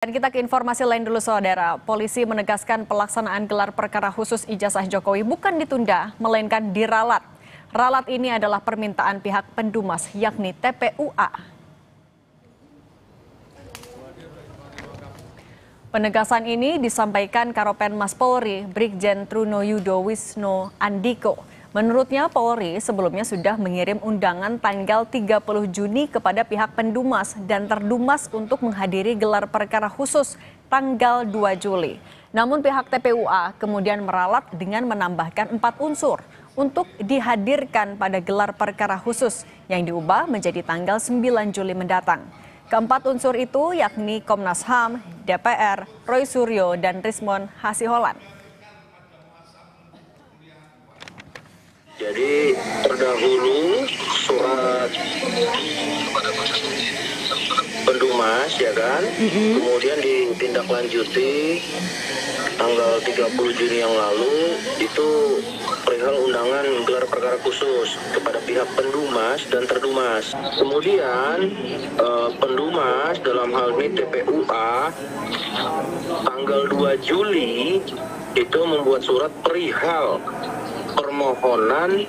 Dan kita ke informasi lain dulu saudara. Polisi menegaskan pelaksanaan gelar perkara khusus ijazah Jokowi bukan ditunda, melainkan diralat. Ralat ini adalah permintaan pihak pendumas yakni TPUA. Penegasan ini disampaikan Karopenmas Polri, Brigjen Truno Yudo Wisno Andiko. Menurutnya Polri sebelumnya sudah mengirim undangan tanggal 30 Juni kepada pihak pendumas dan terdumas untuk menghadiri gelar perkara khusus tanggal 2 Juli. Namun pihak TPUA kemudian meralat dengan menambahkan 4 unsur untuk dihadirkan pada gelar perkara khusus yang diubah menjadi tanggal 9 Juli mendatang. Keempat unsur itu yakni Komnas HAM, DPR, Roy Suryo, dan Rismon Hasiholan. Jadi terdahulu surat pendumas ya kan, kemudian ditindaklanjuti tanggal 30 Juni yang lalu itu perihal undangan gelar perkara khusus kepada pihak pendumas dan terdumas. Kemudian pendumas dalam hal ini TPUA tanggal 2 Juli itu membuat surat perihal permohonan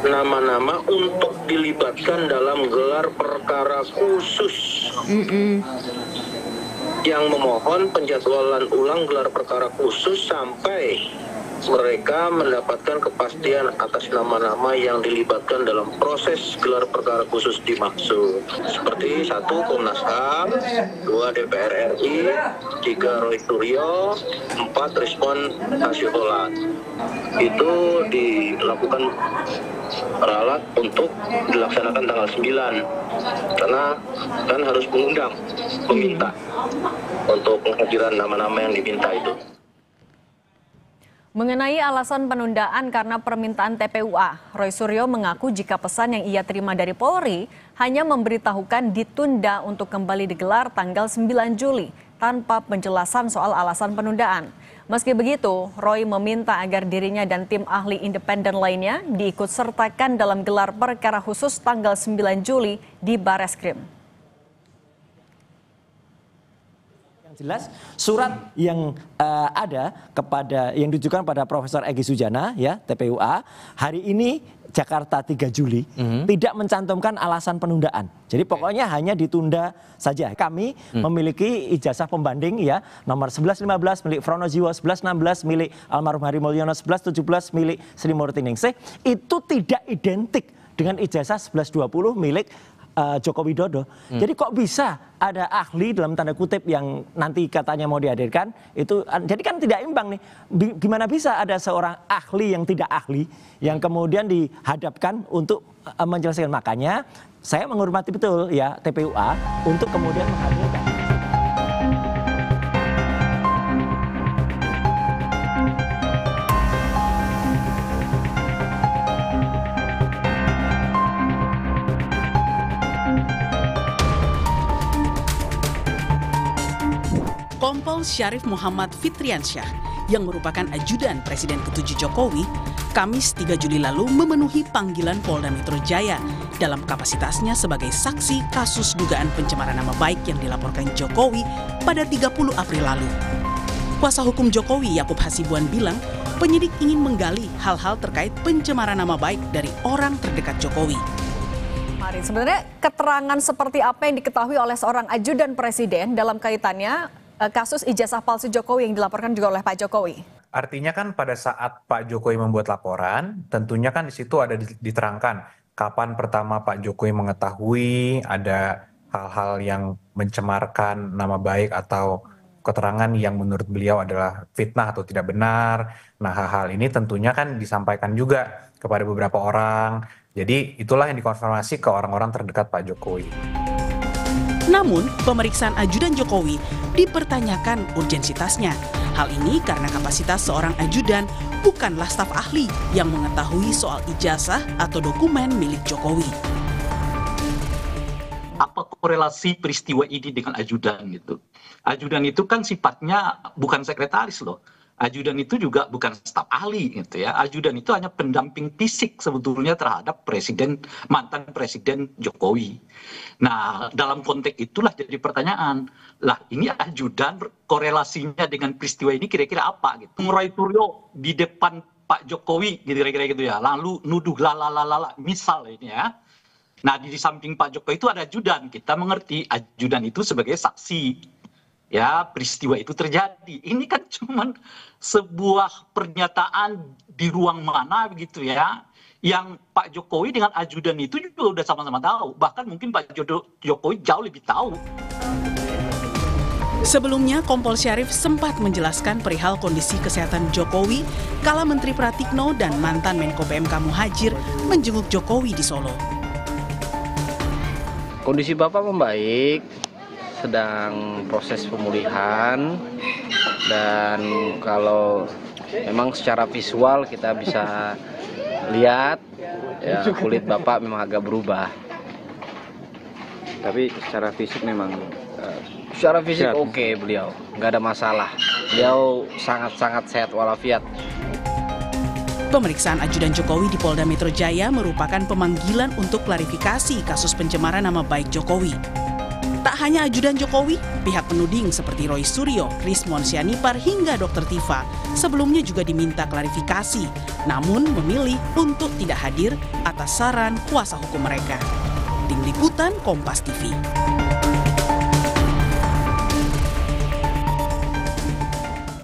nama-nama untuk dilibatkan dalam gelar perkara khusus yang memohon penjadwalan ulang gelar perkara khusus sampai mereka mendapatkan kepastian atas nama-nama yang dilibatkan dalam proses gelar perkara khusus dimaksud. Seperti 1 Komnas HAM, 2 DPR RI, 3 Roy Suryo, 4 Rismon Hasiholan. Itu dilakukan ralat untuk dilaksanakan tanggal 9 karena kan harus mengundang peminta untuk kehadiran nama-nama yang diminta itu. Mengenai alasan penundaan karena permintaan TPUA, Roy Suryo mengaku jika pesan yang ia terima dari Polri hanya memberitahukan ditunda untuk kembali digelar tanggal 9 Juli tanpa penjelasan soal alasan penundaan. Meski begitu, Roy meminta agar dirinya dan tim ahli independen lainnya diikut sertakan dalam gelar perkara khusus tanggal 9 Juli di Bareskrim. Jelas surat yang yang ditujukan pada Profesor Egy Sujana ya TPUA hari ini Jakarta 3 Juli tidak mencantumkan alasan penundaan. Jadi pokoknya hanya ditunda saja. Kami memiliki ijazah pembanding ya nomor 1115 milik Frono Jiwo, 1116 milik almarhum Hari Mulyono, 1117 milik Sri Murti Ningsih itu tidak identik dengan ijazah 1120 milik Joko Widodo. Jadi kok bisa ada ahli dalam tanda kutip yang nanti katanya mau dihadirkan itu jadi kan tidak imbang nih. Gimana bisa ada seorang ahli yang tidak ahli yang kemudian dihadapkan untuk menjelaskan. Makanya saya menghormati betul ya TPUA untuk kemudian menghadirkan. Kompol Syarif Muhammad Fitriansyah yang merupakan ajudan Presiden ke-7 Jokowi, Kamis 3 Juli lalu memenuhi panggilan Polda Metro Jaya dalam kapasitasnya sebagai saksi kasus dugaan pencemaran nama baik yang dilaporkan Jokowi pada 30 April lalu. Kuasa hukum Jokowi Yakub Hasibuan bilang penyidik ingin menggali hal-hal terkait pencemaran nama baik dari orang terdekat Jokowi. Mari, sebenarnya keterangan seperti apa yang diketahui oleh seorang ajudan Presiden dalam kaitannya kasus ijazah palsu Jokowi yang dilaporkan juga oleh Pak Jokowi? Artinya kan pada saat Pak Jokowi membuat laporan, tentunya kan di situ ada diterangkan kapan pertama Pak Jokowi mengetahui ada hal-hal yang mencemarkan nama baik atau keterangan yang menurut beliau adalah fitnah atau tidak benar. Nah, hal-hal ini tentunya kan disampaikan juga kepada beberapa orang. Jadi itulah yang dikonfirmasi ke orang-orang terdekat Pak Jokowi. Namun, pemeriksaan ajudan Jokowi dipertanyakan urgensitasnya. Hal ini karena kapasitas seorang ajudan bukanlah staf ahli yang mengetahui soal ijazah atau dokumen milik Jokowi. Apa korelasi peristiwa ini dengan ajudan gitu? Ajudan itu kan sifatnya bukan sekretaris loh. Ajudan itu juga bukan staf ahli gitu ya. Ajudan itu hanya pendamping fisik sebetulnya terhadap mantan presiden Jokowi. Nah, dalam konteks itulah jadi pertanyaan, lah ini ajudan korelasinya dengan peristiwa ini kira-kira apa gitu. Roy Suryo di depan Pak Jokowi gitu kira-kira gitu ya. Lalu nuduh lalalala misal ini ya. Nah, di samping Pak Jokowi itu ada ajudan. Kita mengerti ajudan itu sebagai saksi. Ya, peristiwa itu terjadi. Ini kan cuman sebuah pernyataan di ruang mana begitu ya. Yang Pak Jokowi dengan ajudan itu juga udah sama-sama tahu. Bahkan mungkin Pak Jokowi jauh lebih tahu. Sebelumnya, Kompol Syarif sempat menjelaskan perihal kondisi kesehatan Jokowi kala Menteri Pratikno dan mantan Menko PMK Muhadjir menjenguk Jokowi di Solo. Kondisi Bapak membaik, sedang proses pemulihan, dan kalau memang secara visual kita bisa lihat ya, kulit Bapak memang agak berubah. Tapi secara fisik memang oke, beliau nggak ada masalah. Beliau sangat-sangat sehat walafiat. Pemeriksaan ajudan Jokowi di Polda Metro Jaya merupakan pemanggilan untuk klarifikasi kasus pencemaran nama baik Jokowi. Tak hanya ajudan Jokowi, pihak penuding seperti Roy Suryo, Rismon Sianipar hingga Dr. Tifa sebelumnya juga diminta klarifikasi, namun memilih untuk tidak hadir atas saran kuasa hukum mereka. Tim Liputan Kompas TV.